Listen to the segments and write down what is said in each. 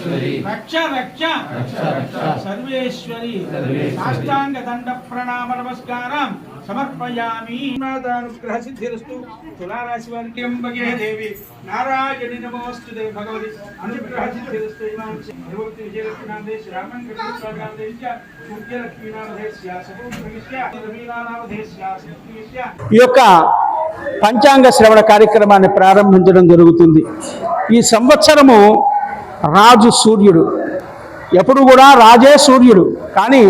रक्ष रक्ष सर्वेश्वरी साष्टांग दंड प्रणाम नमस्कारं समर्पयामि। मातानुग्रह सिद्धिरस्तु। तुला राशि वाరికి अंबगे देवी नारायणी नमोस्तुते भगवती अनुग्रह सिद्धिरस्तु। इमां भगवती विजयलक्ष्मीनाथेश रामंकटस्वागादेश्य सूर्यलक्ष्मीनाथेश्य सपुत्रस्य रवीनाथेश्य सत्युस्य ఈ యొక్క పంచాంగ శ్రవణ కార్యక్రమాన్ని ప్రారంభించడం జరుగుతుంది। ఈ సంవత్సరము రాజు సూర్యుడు, ఎప్పుడు కూడా రాజే సూర్యుడు, కానీ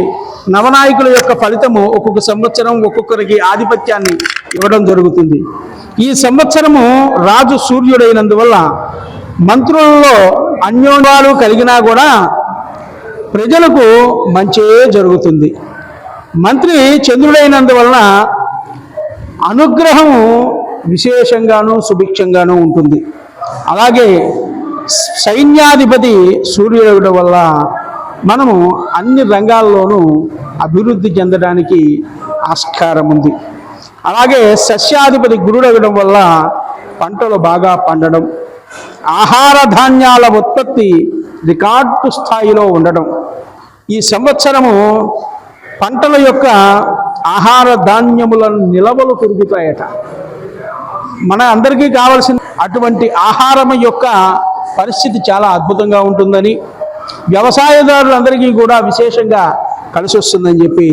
నవనాయకుల యొక్క ఫలితము ఒక్కొక్క సంవత్సరం ఒక్కొక్కరికి ఆధిపత్యాన్ని ఇవ్వడం జరుగుతుంది। ఈ సంవత్సరము రాజు సూర్యుడైనందువల్ల మంత్రులలో అన్యోన్యాలు కలిగినా కూడా ప్రజలకు మంచే జరుగుతుంది। మంత్రి చంద్రుడైనందువలన అనుగ్రహము విశేషంగాను సుభిక్షంగాను ఉంటుంది। అలాగే సైన్యాధిపతి సూర్యుడు వల్ల మనము అన్ని రంగాల్లోనూ అభివృద్ధి చెందడానికి ఆస్కారం ఉంది। అలాగే సస్యాధిపతి గురుడవడం వల్ల పంటలు బాగా పండడం, ఆహార ధాన్యాల ఉత్పత్తి రికార్డు స్థాయిలో ఉండడం, ఈ సంవత్సరము పంటల యొక్క ఆహార ధాన్యముల నిలవలు పెరుగుతాయట। మన అందరికీ కావలసిన అటువంటి ఆహారం యొక్క పరిస్థితి చాలా అద్భుతంగా ఉంటుందని, వ్యవసాయదారులందరికీ కూడా విశేషంగా కలిసి వస్తుందని చెప్పి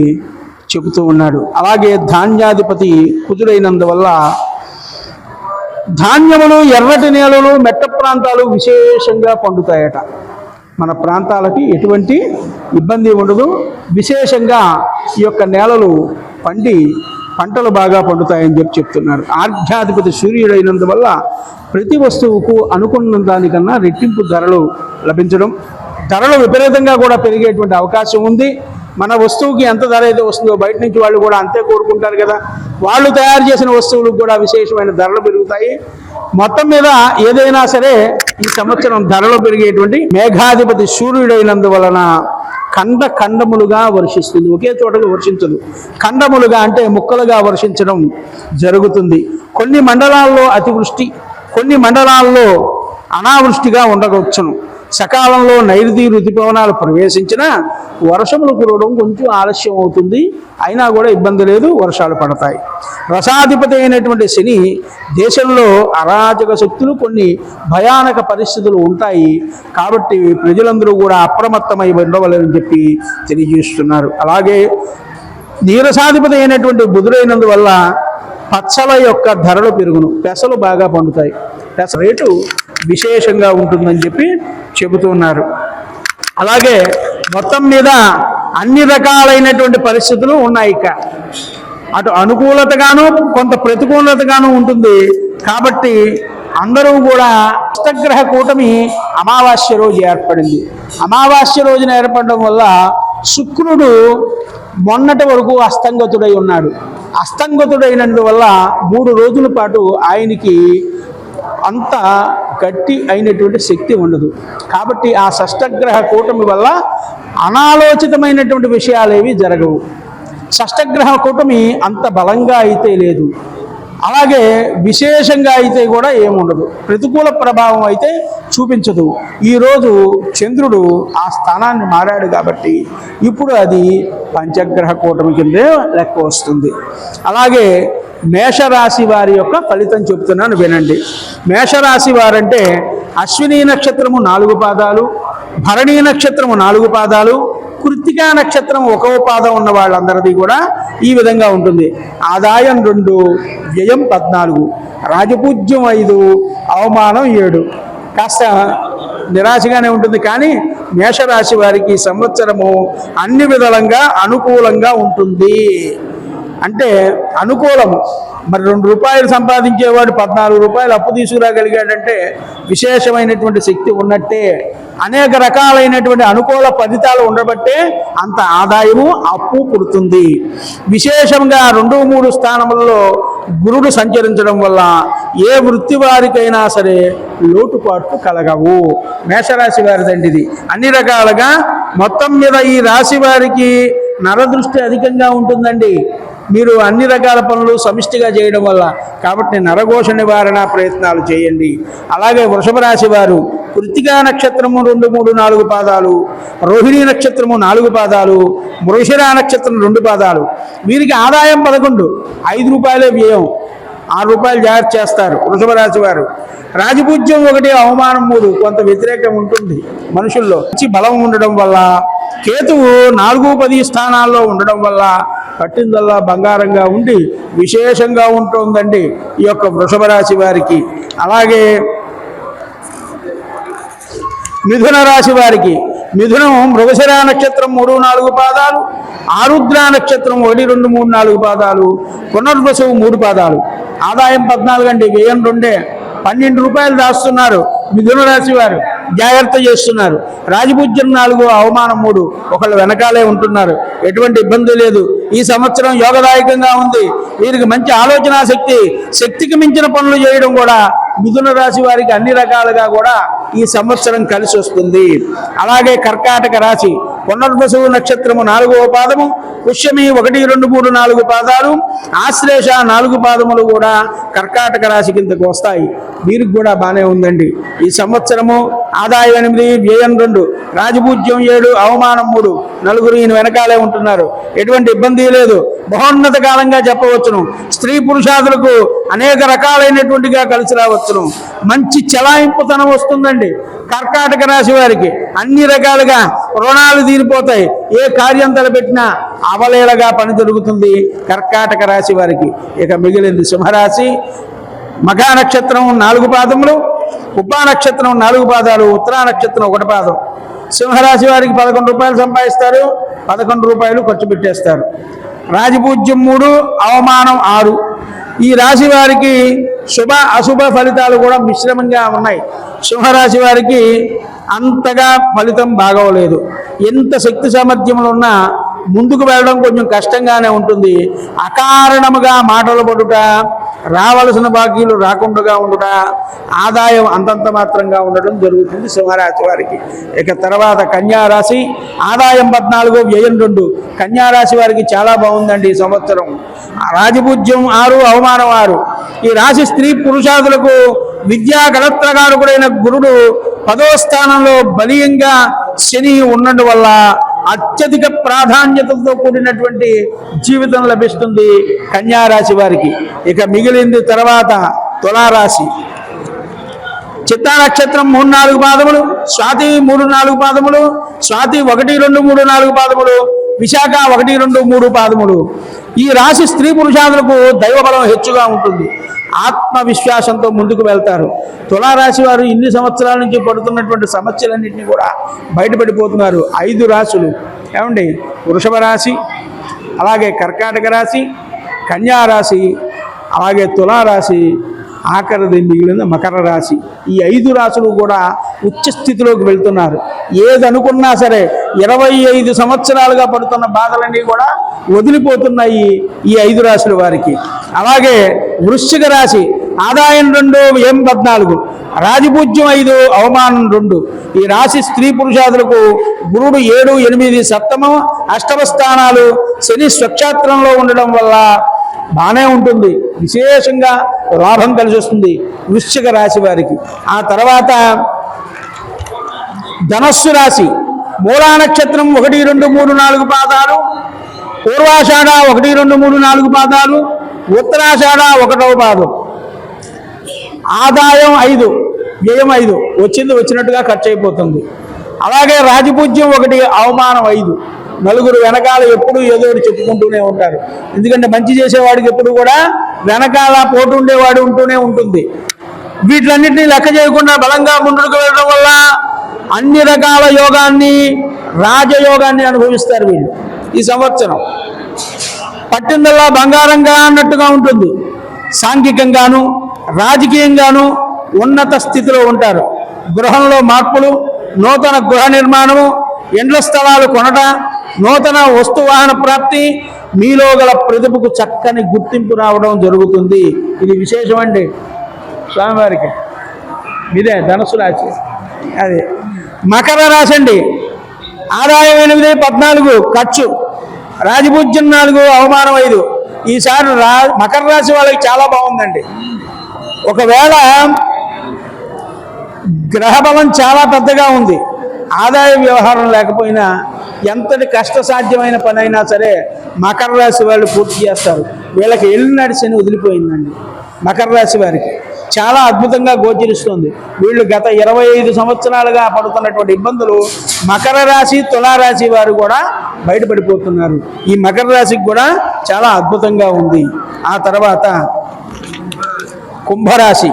చెబుతూ ఉన్నాడు। అలాగే ధాన్యాధిపతి కుదురైనందువల్ల ధాన్యములు ఎర్రటి నేలలు మెట్ట ప్రాంతాలు విశేషంగా పండుతాయట। మన ప్రాంతాలకి ఎటువంటి ఇబ్బంది ఉండదు, విశేషంగా ఈ యొక్క నేలలు పండి పంటలు బాగా పండుతాయని చెప్పి చెప్తున్నారు। ఆర్ఘ్యాధిపతి సూర్యుడైనందువల్ల ప్రతి వస్తువుకు అనుకున్న దానికన్నా రెట్టింపు ధరలు లభించడం, ధరలు విపరీతంగా కూడా పెరిగేటువంటి అవకాశం ఉంది। మన వస్తువుకి ఎంత ధర అయితే వస్తుందో బయట నుంచి వాళ్ళు కూడా అంతే కోరుకుంటారు కదా, వాళ్ళు తయారు చేసిన వస్తువులకు కూడా విశేషమైన ధరలు పెరుగుతాయి। మొత్తం మీద ఏదైనా సరే ఈ సంవత్సరం ధరలు పెరిగేటువంటి మేఘాధిపతి సూర్యుడైనందువలన ఖండములుగా వర్షిస్తుంది, ఒకే చోటగా వర్షించదు, ఖండములుగా అంటే ముక్కలుగా వర్షించడం జరుగుతుంది। కొన్ని మండలాల్లో అతివృష్టి, కొన్ని మండలాల్లో అనావృష్టిగా ఉండవచ్చును। సకాలంలో నైరుతి ఋతుపవనాలు ప్రవేశించినా వర్షములు కురవడం కొంచెం ఆలస్యం అవుతుంది, అయినా కూడా ఇబ్బంది లేదు, వర్షాలు పడతాయి। రసాధిపతి అయినటువంటి శని దేశంలో అరాచక శక్తులు, కొన్ని భయానక పరిస్థితులు ఉంటాయి, కాబట్టి ప్రజలందరూ కూడా అప్రమత్తమై ఉండవాలని చెప్పి తెలియజేస్తున్నారు। అలాగే నీరసాధిపతి అయినటువంటి బుధుడైనందువల్ల పచ్చల యొక్క ధరలు పెరుగును, పెసలు బాగా పండుతాయి, పెస రేటు విశేషంగా ఉంటుందని చెప్పి చెబుతున్నారు। అలాగే మొత్తం మీద అన్ని రకాలైనటువంటి పరిస్థితులు ఉన్నాయి, ఇక అటు అనుకూలతగాను కొంత ప్రతికూలతగాను ఉంటుంది। కాబట్టి అందరూ కూడా అష్టగ్రహ కూటమి అమావాస్య రోజు ఏర్పడింది। అమావాస్య రోజున ఏర్పడడం వల్ల శుక్రుడు మొన్నటి వరకు అస్తంగతుడై ఉన్నాడు। అస్తంగతుడైనందువల్ల 3 రోజుల పాటు ఆయనకి అంత గట్టి అయినటువంటి శక్తి ఉండదు। కాబట్టి ఆ షష్టగ్రహ కూటమి వల్ల అనాలోచితమైనటువంటి విషయాలేవి జరగవు। షష్టగ్రహ కూటమి అంత బలంగా అయితే లేదు, అలాగే విశేషంగా అయితే కూడా ఏముండదు, ప్రతికూల ప్రభావం అయితే చూపించదు। ఈరోజు చంద్రుడు ఆ స్థానాన్ని మారాడు కాబట్టి ఇప్పుడు అది పంచగ్రహ కూటమి కిందే లెక్క వస్తుంది। అలాగే మేషరాశి వారి యొక్క ఫలితం చెప్తున్నాను వినండి। మేషరాశి వారంటే అశ్విని నక్షత్రము 4 పాదాలు, భరణీ నక్షత్రము 4 పాదాలు, కృత్తికా నక్షత్రం 1వ పాదం ఉన్న వాళ్ళందరిది కూడా ఈ విధంగా ఉంటుంది। ఆదాయం 2, వ్యయం 14, రాజపూజ్యం 5, అవమానం 7। కాస్త నిరాశగానే ఉంటుంది, కానీ మేషరాశి వారికి సంవత్సరము అన్ని విధాలంగా అనుకూలంగా ఉంటుంది। అంటే అనుకూలము, మరి 2 రూపాయలు సంపాదించేవాడు 14 రూపాయలు అప్పు తీసుకురాగలిగాడంటే విశేషమైనటువంటి శక్తి ఉన్నట్టే। అనేక రకాలైనటువంటి అనుకూల ఫలితాలు ఉండబట్టే అంత ఆదాయము అప్పు పుడుతుంది। విశేషంగా 2, 3 స్థానములలో గురుడు సంచరించడం వల్ల ఏ వృత్తి వారికైనా సరే లోటుపాట్లు కలగవు। మేషరాశి వారిదండి ఇది అన్ని రకాలుగా। మొత్తం మీద ఈ రాశి వారికి నరదృష్టి అధికంగా ఉంటుందండి, మీరు అన్ని రకాల పనులు సమిష్టిగా చేయడం వల్ల, కాబట్టి నరఘోష నివారణ ప్రయత్నాలు చేయండి। అలాగే వృషభ రాశి వారు కృత్తికా నక్షత్రము 2, 3, 4 పాదాలు, రోహిణీ నక్షత్రము 4 పాదాలు, మృగశిర నక్షత్రం 2 పాదాలు. వీరికి ఆదాయం 11, 5 రూపాయలే వ్యయం, 6 రూపాయలు జాగ్రత్త చేస్తారు వృషభ రాశి వారు. రాజపూజ్యం 1, అవమానం 3. కొంత వ్యతిరేకం ఉంటుంది మనుషుల్లో. మంచి బలం ఉండడం వల్ల, కేతువు 4, 10 స్థానాల్లో ఉండడం వల్ల పట్టిందల్లా బంగారంగా ఉండి విశేషంగా ఉంటుందండి ఈ యొక్క వృషభ రాశి వారికి. అలాగే మిథున రాశి వారికి, మిథునం మృగశిర నక్షత్రం 3, 4 పాదాలు, ఆరుద్ర నక్షత్రం 1, 2, 3, 4 పాదాలు, పునర్వసు 3 పాదాలు. ఆదాయం 14 అండి, వ్యయం 2. 12 రూపాయలు దాస్తున్నారు మిథున రాశి వారు, జాగ్రత్త చేస్తున్నారు. రాజపూజ్యం 4, అవమానం 3. ఒకళ్ళు వెనకాలే ఉంటున్నారు, ఎటువంటి ఇబ్బంది లేదు. ఈ సంవత్సరం యోగదాయకంగా ఉంది. వీరికి మంచి ఆలోచన శక్తి, శక్తికి మించిన పనులు చేయడం కూడా మిథున రాశి వారికి అన్ని రకాలుగా కూడా ఈ సంవత్సరం కలిసి వస్తుంది. అలాగే కర్కాటక రాశి, పునర్వసు నక్షత్రము 4వ పాదము, పుష్యమి 1, 2, 3, 4 పాదాలు, ఆశ్లేష 4 పాదములు కూడా కర్కాటక రాశి కిందకు వస్తాయి. వీరికి కూడా బాగానే ఉందండి ఈ సంవత్సరము. ఆదాయం 8, వ్యయం 2, రాజపూజ్యం 7, అవమానం 3. నలుగురు ఈయన వెనకాలే ఉంటున్నారు, ఎటువంటి ఇబ్బంది లేదు. బహోన్నత కాలంగా చెప్పవచ్చును. స్త్రీ పురుషాదులకు అనేక రకాలైనటువంటిగా కలిసి రావచ్చును. మంచి చలాయింపుతనం వస్తుందండి కర్కాటక రాశి వారికి. అన్ని రకాలుగా రుణాలు తీరిపోతాయి. ఏ కార్యం తలపెట్టినా అవలేలగా పని జరుగుతుంది కర్కాటక రాశి వారికి. ఇక మిగిలింది సింహరాశి. మఘా నక్షత్రం 4 పాదములు, ఉబ్బా నక్షత్రం 4 పాదాలు, ఉత్తరా నక్షత్రం 1 పాదం. సింహరాశి వారికి 11 రూపాయలు సంపాదిస్తారు, 11 రూపాయలు ఖర్చు పెట్టేస్తారు. రాజపూజ్యం 3, అవమానం 6. ఈ రాశి వారికి శుభ అశుభ ఫలితాలు కూడా మిశ్రమంగా ఉన్నాయి. సింహరాశి వారికి అంతగా ఫలితం బాగోలేదు. ఎంత శక్తి సామర్థ్యములు ఉన్నా ముందుకు వెళ్ళడం కొంచెం కష్టంగానే ఉంటుంది. అకారణముగా మాటలు పడుట, రావలసిన బాకీలు రాకుండా ఉండుట, ఆదాయం అంతంత మాత్రంగా ఉండడం జరుగుతుంది సింహరాశి వారికి. ఇక తర్వాత కన్యారాశి, ఆదాయం 14, వ్యయం 2. కన్యారాశి వారికి చాలా బాగుందండి ఈ సంవత్సరం. రాజపూజ్యం 6, అవమానం 6. ఈ రాశి స్త్రీ పురుషాదులకు విద్యా కళత్రకారకుడైన గురుడు 10వ స్థానంలో బలీయంగా శని ఉండడం వల్ల అత్యధిక ప్రాధాన్యతతో కూడినటువంటి జీవితం లభిస్తుంది కన్యారాశి వారికి. ఇక మిగిలింది తర్వాత తులారాశి. చిత్తా నక్షత్రం 3, 4 పాదములు, స్వాతి 3, 4 పాదములు, స్వాతి 1, 2, 3, 4 పాదములు, విశాఖ 1, 2, 3 పాదములు. ఈ రాశి స్త్రీ పురుషాదులకు దైవబలం హెచ్చుగా ఉంటుంది. ఆత్మవిశ్వాసంతో ముందుకు వెళ్తారు. తులారాశి వారు ఇన్ని సంవత్సరాల నుంచి పడుతున్నటువంటి సమస్యలన్నింటినీ కూడా బయటపడిపోతున్నారు. 5 రాశులు ఏమండి, వృషభ రాశి, అలాగే కర్కాటక రాశి, కన్యారాశి, అలాగే తులారాశి, ఆఖరిది మిగిలిన మకర రాశి. ఈ 5 రాశులు కూడా ఉచ్చ స్థితిలోకి వెళ్తున్నారు. ఏదనుకున్నా సరే 25 సంవత్సరాలుగా పడుతున్న బాధలన్నీ కూడా వదిలిపోతున్నాయి ఈ 5 రాశుల వారికి. అలాగే వృశ్చిక రాశి, ఆదాయం 2, వ్యయం 14, రాజపూజ్యం 5, అవమానం 2. ఈ రాశి స్త్రీ పురుషాదులకు గురుడు 7, 8, సప్తమం, అష్టమ స్థానాలు, శని స్వక్షేత్రంలో ఉండడం వల్ల బాగానే ఉంటుంది. విశేషంగా లాభం కలిసి వస్తుంది వృశ్చిక రాశి వారికి. ఆ తర్వాత ధనస్సు రాశి, మూలా నక్షత్రం 1, 2, 3, 4 పాదాలు, పూర్వాషాఢ 1, 2, 3, 4 పాదాలు, ఉత్తరాషాఢ 1వ పాదం. ఆదాయం 5, వ్యయం 5. వచ్చినట్టుగా ఖర్చు అయిపోతుంది. అలాగే రాజపూజ్యం 1, అవమానం 5. నలుగురు వెనకాల ఎప్పుడు ఏదో చెప్పుకుంటూనే ఉంటారు. ఎందుకంటే మంచి చేసేవాడికి ఎప్పుడు కూడా వెనకాల పోటు ఉండేవాడు ఉంటూనే ఉంటుంది. వీటిలన్నింటినీ లెక్క చేయకుండా బలంగా ముందుకు వెళ్ళడం వల్ల అన్ని రకాల యోగాన్ని, రాజయోగాన్ని అనుభవిస్తారు వీళ్ళు. ఈ సంవత్సరం పట్టిందల్లా బంగారంగా అన్నట్టుగా ఉంటుంది. సాంఘికంగాను రాజకీయంగాను ఉన్నత స్థితిలో ఉంటారు. గృహంలో మార్పులు, నూతన గృహ నిర్మాణము, ఇండ్ల స్థలాలు కొనట, నూతన వస్తువాహన ప్రాప్తి, మీలో గల ప్రతిభకు చక్కని గుర్తింపు రావడం జరుగుతుంది. ఇది విశేషం అండి స్వామివారికి. ఇదే ధనుసు రాశి. అదే మకర రాశి అండి. ఆదాయం 8, 14, ఖర్చు. రాజపూజ్యం 4, అవమానం 5. ఈసారి మకర రాశి వాళ్ళకి చాలా బాగుందండి. ఒకవేళ గ్రహబలం చాలా పెద్దగా ఉంది. ఆదాయ వ్యవహారం లేకపోయినా ఎంతటి కష్టసాధ్యమైన పని అయినా సరే మకర రాశి వాళ్ళు పూర్తి చేస్తారు. వీళ్ళకి ఏలినాటి శని వదిలిపోయిందండి. మకర రాశి వారికి చాలా అద్భుతంగా గోచరిస్తుంది. వీళ్ళు గత 25 సంవత్సరాలుగా పడుతున్నటువంటి ఇబ్బందులు మకర రాశి తులారాశి వారు కూడా బయటపడిపోతున్నారు. ఈ మకర రాశికి కూడా చాలా అద్భుతంగా ఉంది. ఆ తర్వాత కుంభరాశి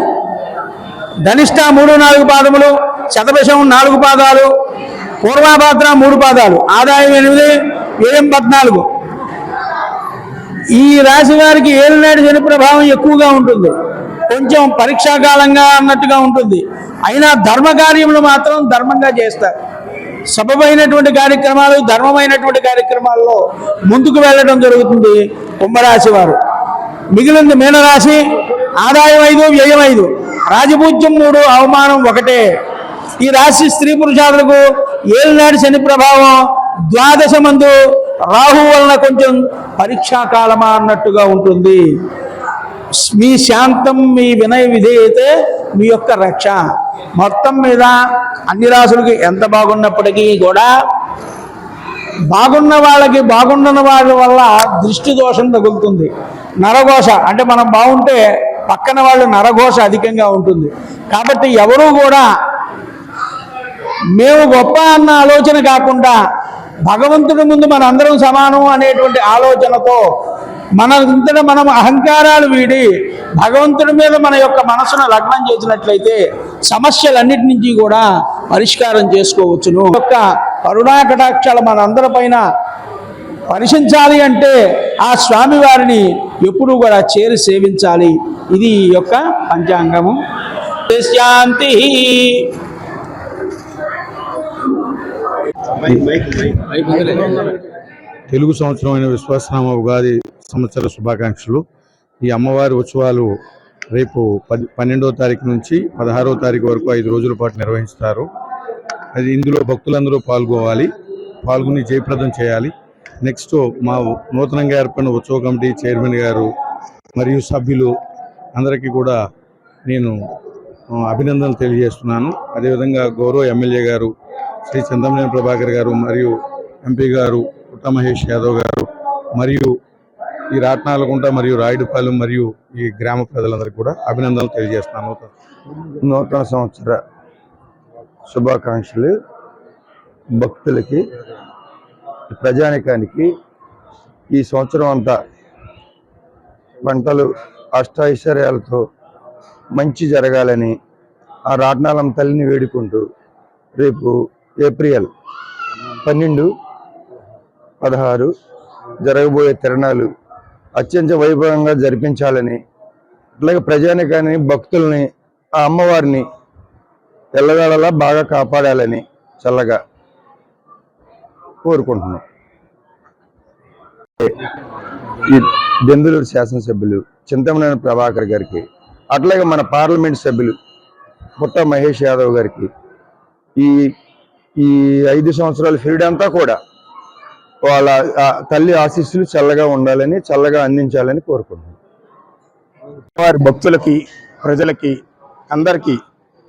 ధనిష్ట 3-4 పాదములు, శతభిషం 4 పాదాలు, పూర్వాభాద్ర 3 పాదాలు, ఆదాయం 8, వ్యయం 14. ఈ రాశి వారికి ఏలినాటి శని ప్రభావం ఎక్కువగా ఉంటుంది. కొంచెం పరీక్షాకాలంగా అన్నట్టుగా ఉంటుంది. అయినా ధర్మ కార్యములు మాత్రం ధర్మంగా చేస్తారు. సబబైనటువంటి కార్యక్రమాలు, ధర్మమైనటువంటి కార్యక్రమాల్లో ముందుకు వెళ్ళడం జరుగుతుంది కుంభరాశి వారు. మిగిలింది మీనరాశి, ఆదాయం 5, వ్యయం 5, రాజపూజ్యం 3, అవమానం 1. ఈ రాశి స్త్రీ పురుషాదులకు ఏలినాటి శని ప్రభావం ద్వాదశ మందు రాహు వలన కొంచెం పరీక్షాకాలమా అన్నట్టుగా ఉంటుంది. మీ శాంతం, మీ వినయ విధేయతే మీ యొక్క రక్ష. మొత్తం మీద అన్ని రాశులకి ఎంత బాగున్నప్పటికీ కూడా బాగున్న వాళ్ళకి బాగుండని వాళ్ళ వల్ల దృష్టి దోషం తగులుతుంది. నరఘోష అంటే మనం బాగుంటే పక్కన వాళ్ళు నరఘోష అధికంగా ఉంటుంది. కాబట్టి ఎవరూ కూడా మేము గొప్ప అన్న ఆలోచన కాకుండా భగవంతుడి ముందు మనందరం సమానం అనేటువంటి ఆలోచనతో మనంతట మనం అహంకారాలు వీడి భగవంతుడి మీద మన యొక్క మనసును లగ్నం చేసినట్లయితే సమస్యలన్నిటి నుంచి కూడా పరిష్కారం చేసుకోవచ్చును. యొక్క కరుణా కటాక్షాలు మనందరిపైన పరిశీలించాలి అంటే ఆ స్వామివారిని ఎప్పుడూ కూడా చేరి సేవించాలి. ఇది ఈ యొక్క పంచాంగము. శాంతి. తెలుగు సంవత్సరమైన విశ్వాసనామ ఉగాది సంవత్సర శుభాకాంక్షలు. ఈ అమ్మవారి ఉత్సవాలు రేపు 12వ తారీఖు నుంచి 16వ తారీఖు వరకు 5 రోజుల పాటు నిర్వహిస్తారు. అది ఇందులో భక్తులందరూ పాల్గొని జయప్రదం చేయాలి. నెక్స్ట్ మా నూతనంగా ఏర్పడిన ఉత్సవ కమిటీ చైర్మన్ గారు మరియు సభ్యులు అందరికీ కూడా నేను అభినందనలు తెలియజేస్తున్నాను. అదేవిధంగా గౌరవ ఎమ్మెల్యే గారు శ్రీ చింతమనేని ప్రభాకర్ గారు మరియు ఎంపీ గారు పుట్ట మహేష్ యాదవ్ గారు మరియు ఈ రాట్నాలకుంట మరియు రాయుడుపాలెం మరియు ఈ గ్రామ ప్రజలందరికీ కూడా అభినందనలు తెలియజేస్తున్నాను. నూతన సంవత్సర శుభాకాంక్షలు భక్తులకి, ప్రజానికానికి. ఈ సంవత్సరం అంతా పంటలు అష్టైశ్వర్యాలతో మంచి జరగాలని ఆ రాట్నాలం తల్లిని వేడుకుంటూ రేపు ఏప్రిల్ 12, 16 జరగబోయే తిరణాలు అత్యంత వైభవంగా జరిపించాలని, అట్లాగే ప్రజానికాన్ని, భక్తుల్ని, ఆ అమ్మవారిని ఎల్లవేళలా బాగా కాపాడాలని చల్లగా కోరుకుంటున్నాం. ఈ దెందులూరు శాసనసభ్యులు చింతమనేని ప్రభాకర్ గారికి, అట్లాగే మన పార్లమెంట్ సభ్యులు పుట్ట మహేష్ యాదవ్ గారికి ఈ 5 సంవత్సరాల పీరియడ్ అంతా కూడా వాళ్ళ తల్లి ఆశీస్సులు చల్లగా ఉండాలని, చల్లగా అందించాలని కోరుకుంటున్నాం. వారి భక్తులకి, ప్రజలకి అందరికీ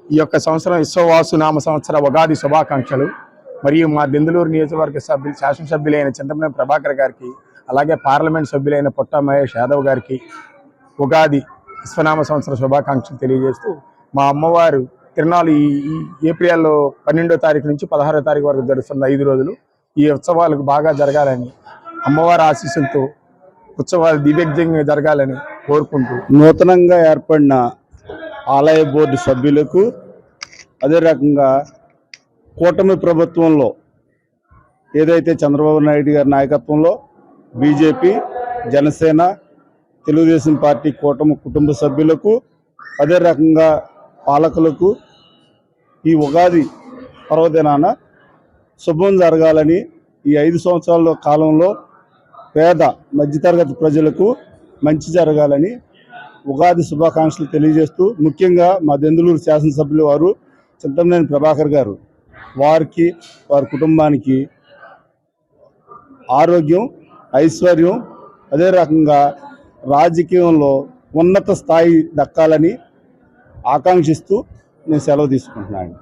ఈ యొక్క సంవత్సరం విశ్వవాసు నామ సంవత్సర ఉగాది శుభాకాంక్షలు. మరియు మా దెందులూరు నియోజకవర్గ శాసనసభ్యులైన చింతమనేని ప్రభాకర్ గారికి, అలాగే పార్లమెంట్ సభ్యులైన పుట్ట మహేష్ యాదవ్ గారికి ఉగాది విశ్వనామ సంవత్సర శుభాకాంక్షలు తెలియజేస్తూ, మా అమ్మవారు తిరునాళ్ళు ఈ ఏప్రిల్ 12వ తారీఖు నుంచి 16వ తారీఖు వరకు జరుగుతున్న 5 రోజులు ఈ ఉత్సవాలకు బాగా జరగాలని, అమ్మవారి ఆశీస్సులతో ఉత్సవాలు దివ్యంగా జరగాలని కోరుకుంటూ, నూతనంగా ఏర్పడిన ఆలయ బోర్డు సభ్యులకు, అదే రకంగా కూటమి ప్రభుత్వంలో ఏదైతే చంద్రబాబు నాయుడు గారి నాయకత్వంలో బీజేపీ, జనసేన, తెలుగుదేశం పార్టీ కూటమి కుటుంబ సభ్యులకు, అదే రకంగా పాలకులకు ఈ ఉగాది పర్వదినాన శుభం జరగాలని, ఈ 5 సంవత్సరాల కాలంలో పేద మధ్యతరగతి ప్రజలకు మంచి జరగాలని ఉగాది శుభాకాంక్షలు తెలియజేస్తూ, ముఖ్యంగా మా దెందులూరు శాసనసభ్యులు వారు చింతమనేని ప్రభాకర్ గారు, వారికి, వారి కుటుంబానికి ఆరోగ్యం, ఐశ్వర్యం, అదే రకంగా రాజకీయంలో ఉన్నత స్థాయి దక్కాలని ఆకాంక్షిస్తూ నేను సెలవు తీసుకుంటున్నాను.